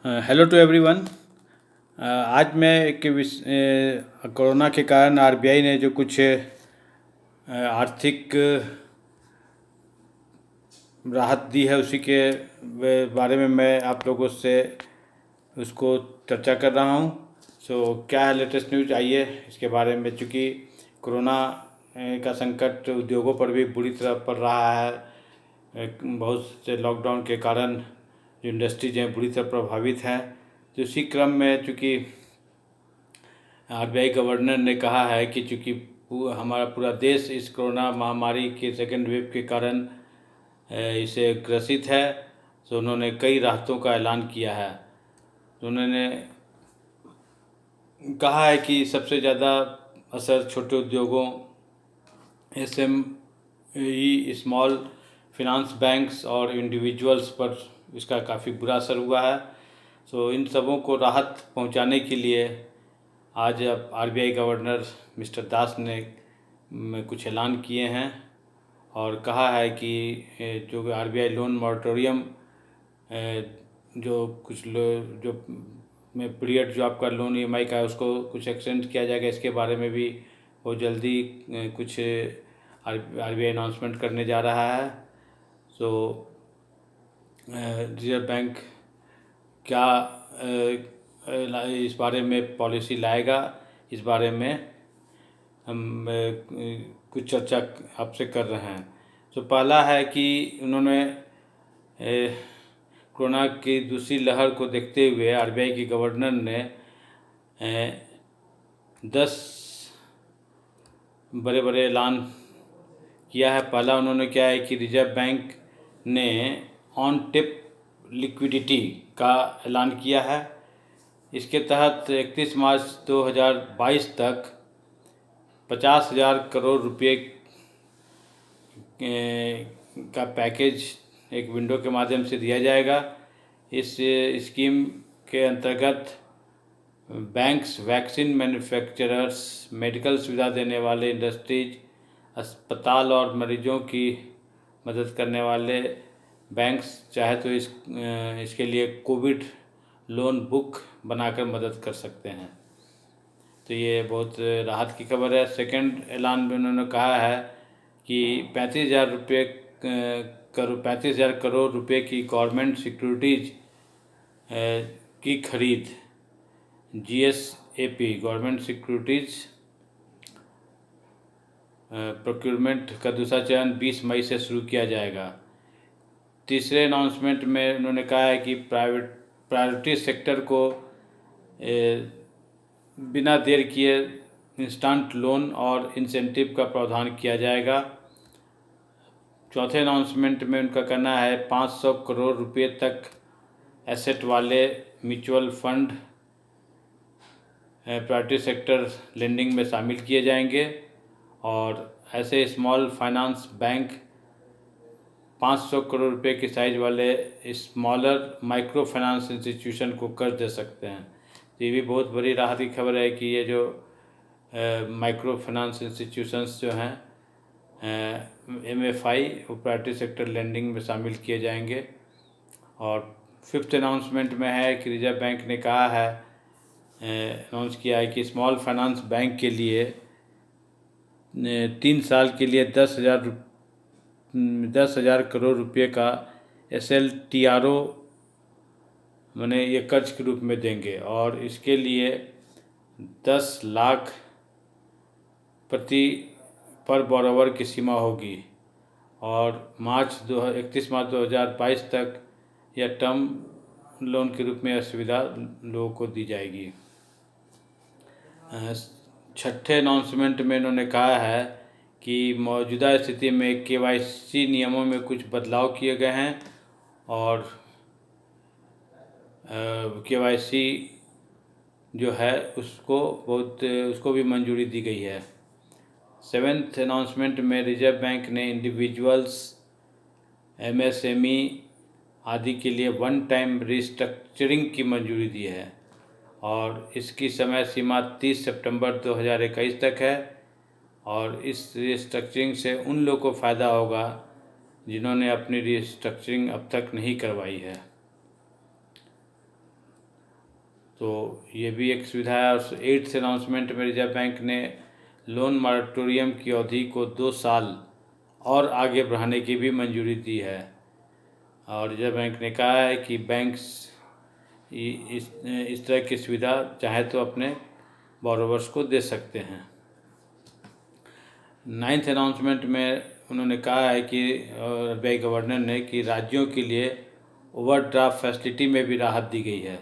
Hello to everyone. आज मैं corona के कारण आरबीआई ने जो कुछ आर्थिक राहत दी है उसी के बारे में मैं आप लोगों से उसको चर्चा कर रहा हूँ। क्या है लेटेस्ट न्यूज, आइए इसके बारे में। चूँकि कोरोना का संकट उद्योगों पर भी बुरी तरह पड़ रहा है। बहुत से लॉकडाउन के कारण जो इंडस्ट्रीज हैं बुरी तरह प्रभावित हैं। तो इसी क्रम में चूँकि आरबीआई गवर्नर ने कहा है कि चूँकि हमारा पूरा देश इस कोरोना महामारी के सेकेंड वेव के कारण इसे ग्रसित है, तो उन्होंने कई राहतों का ऐलान किया है। तो उन्होंने कहा है कि सबसे ज़्यादा असर छोटे उद्योगों, एसएमई, स्मॉल फिनांस बैंक्स और इंडिविजुअल्स पर इसका काफ़ी बुरा असर हुआ है। इन सबों को राहत पहुंचाने के लिए आज आरबीआई गवर्नर मिस्टर दास ने कुछ ऐलान किए हैं और कहा है कि जो आरबीआई लोन मॉरेटोरियम जो कुछ जो में पीरियड जो आपका लोन ईएमआई का है उसको कुछ एक्सटेंड किया जाएगा, इसके बारे में भी बहुत जल्दी कुछ आरबीआई अनाउंसमेंट करने जा रहा है। रिजर्व बैंक क्या इस बारे में पॉलिसी लाएगा, इस बारे में हम कुछ चर्चा आपसे कर रहे हैं। पहला है कि उन्होंने कोरोना की दूसरी लहर को देखते हुए आरबीआई के गवर्नर ने 10 बड़े बड़े ऐलान किया है। पहला उन्होंने क्या है कि रिजर्व बैंक ने ऑन टिप लिक्विडिटी का ऐलान किया है। इसके तहत 31 मार्च 2022 तक 50,000 करोड़ रुपए का पैकेज एक विंडो के माध्यम से दिया जाएगा। इस स्कीम के अंतर्गत बैंक्स, वैक्सीन मैन्युफैक्चरर्स, मेडिकल सुविधा देने वाले इंडस्ट्रीज, अस्पताल और मरीजों की मदद करने वाले बैंक्स चाहे तो इसके लिए कोविड लोन बुक बनाकर मदद कर सकते हैं। तो ये बहुत राहत की खबर है। सेकंड ऐलान में उन्होंने कहा है कि 35,000 करोड़ रुपए की गवर्नमेंट सिक्योरिटीज की खरीद, GSAP गवर्नमेंट सिक्योरिटीज प्रोक्योरमेंट का दूसरा चरण 20 मई से शुरू किया जाएगा। तीसरे अनाउंसमेंट में उन्होंने कहा है कि प्रायोरिटी सेक्टर को बिना देर किए इंस्टेंट लोन और इंसेंटिव का प्रावधान किया जाएगा। चौथे अनाउंसमेंट में उनका कहना है 500 करोड़ रुपए तक एसेट वाले mutual fund priority sector lending में शामिल किए जाएंगे और ऐसे स्मॉल फाइनेंस बैंक 500 करोड़ रुपए की साइज वाले स्मॉलर माइक्रो फाइनेंस इंस्टीट्यूशन को कर्ज दे सकते हैं। तो ये भी बहुत बड़ी राहत की खबर है कि ये जो माइक्रो फाइनेंस इंस्टीट्यूशंस जो हैं MFI वो प्रायोरिटी सेक्टर लेंडिंग में शामिल किए जाएंगे। और फिफ्थ अनाउंसमेंट में है कि रिजर्व बैंक ने कहा है, अनाउंस किया है कि स्मॉल फाइनेंस बैंक के लिए 3 साल के लिए 10,000 करोड़ रुपए का SLTRO मैंने ये कर्ज के रूप में देंगे और इसके लिए 10 लाख प्रति पर बोरोवर की सीमा होगी और 31 मार्च 2022 तक यह टर्म लोन के रूप में यह सुविधा लोगों को दी जाएगी। छठे अनाउंसमेंट में इन्होंने कहा है कि मौजूदा स्थिति में KYC नियमों में कुछ बदलाव किए गए हैं और KYC जो है उसको भी मंजूरी दी गई है। सेवेंथ अनाउंसमेंट में रिजर्व बैंक ने इंडिविजुअल्स, MSME आदि के लिए वन टाइम रिस्ट्रक्चरिंग की मंजूरी दी है और इसकी समय सीमा 30 सितंबर 2021 तक है और इस रिस्ट्रक्चरिंग से उन लोगों को फ़ायदा होगा जिन्होंने अपनी रिस्ट्रक्चरिंग अब तक नहीं करवाई है। तो ये भी एक सुविधा है। और 8th अनाउंसमेंट में रिजर्व बैंक ने लोन मॉरेटोरियम की अवधि को 2 साल और आगे बढ़ाने की भी मंजूरी दी है। और रिजर्व बैंक ने कहा है कि बैंक्स इस तरह की सुविधा चाहे तो अपने बोरोवर्स को दे सकते हैं। 9th अनाउंसमेंट में उन्होंने कहा है कि RBI गवर्नर ने कि राज्यों के लिए ओवरड्राफ्ट फैसिलिटी में भी राहत दी गई है।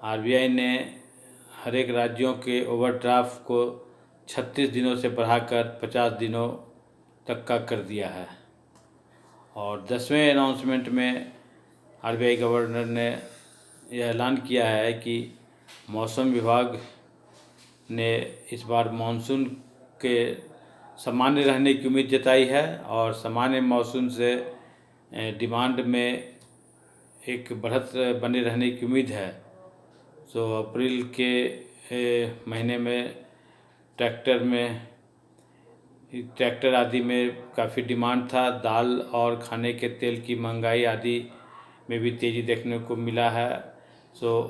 RBI ने हर एक राज्यों के ओवरड्राफ्ट को 36 दिनों से बढ़ाकर 50 दिनों तक का कर दिया है। और 10वें अनाउंसमेंट में RBI गवर्नर ने यह ऐलान किया है कि मौसम विभाग ने इस बार मानसून के सामान्य रहने की उम्मीद जताई है और सामान्य मानसून से डिमांड में एक बढ़त बने रहने की उम्मीद है। तो अप्रैल के महीने में ट्रैक्टर आदि में काफ़ी डिमांड था। दाल और खाने के तेल की महंगाई आदि में भी तेज़ी देखने को मिला है। सो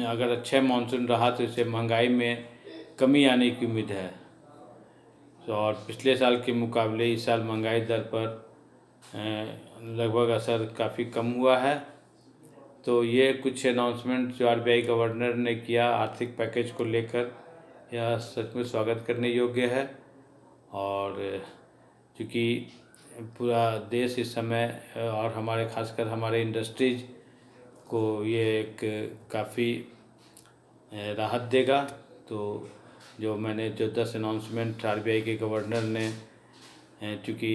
अगर अच्छा मानसून रहा तो इससे महंगाई में कमी आने की उम्मीद है। तो और पिछले साल के मुकाबले इस साल महंगाई दर पर लगभग असर काफ़ी कम हुआ है। तो ये कुछ अनाउंसमेंट जो RBI गवर्नर ने किया आर्थिक पैकेज को लेकर, यह सच में स्वागत करने योग्य है। और क्योंकि पूरा देश इस समय और हमारे खासकर हमारे इंडस्ट्रीज को ये एक काफ़ी राहत देगा। तो जो 10 अनाउंसमेंट RBI के गवर्नर ने, चूँकि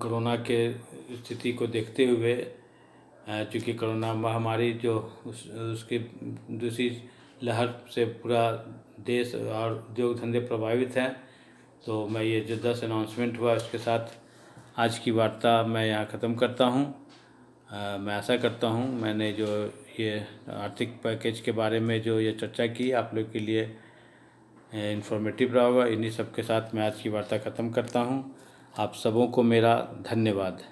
कोरोना के स्थिति को देखते हुए, चूँकि कोरोना महामारी जो उसकी दूसरी लहर से पूरा देश और उद्योग धंधे प्रभावित हैं, तो मैं ये जो 10 अनाउंसमेंट हुआ इसके साथ आज की वार्ता मैं यहाँ ख़त्म करता हूँ। मैं आशा करता हूँ मैंने जो ये आर्थिक पैकेज के बारे में जो ये चर्चा की आप लोग के लिए इन्फॉर्मेटिव रहा होगा। इन्हीं सब के साथ मैं आज की वार्ता ख़त्म करता हूँ। आप सबों को मेरा धन्यवाद।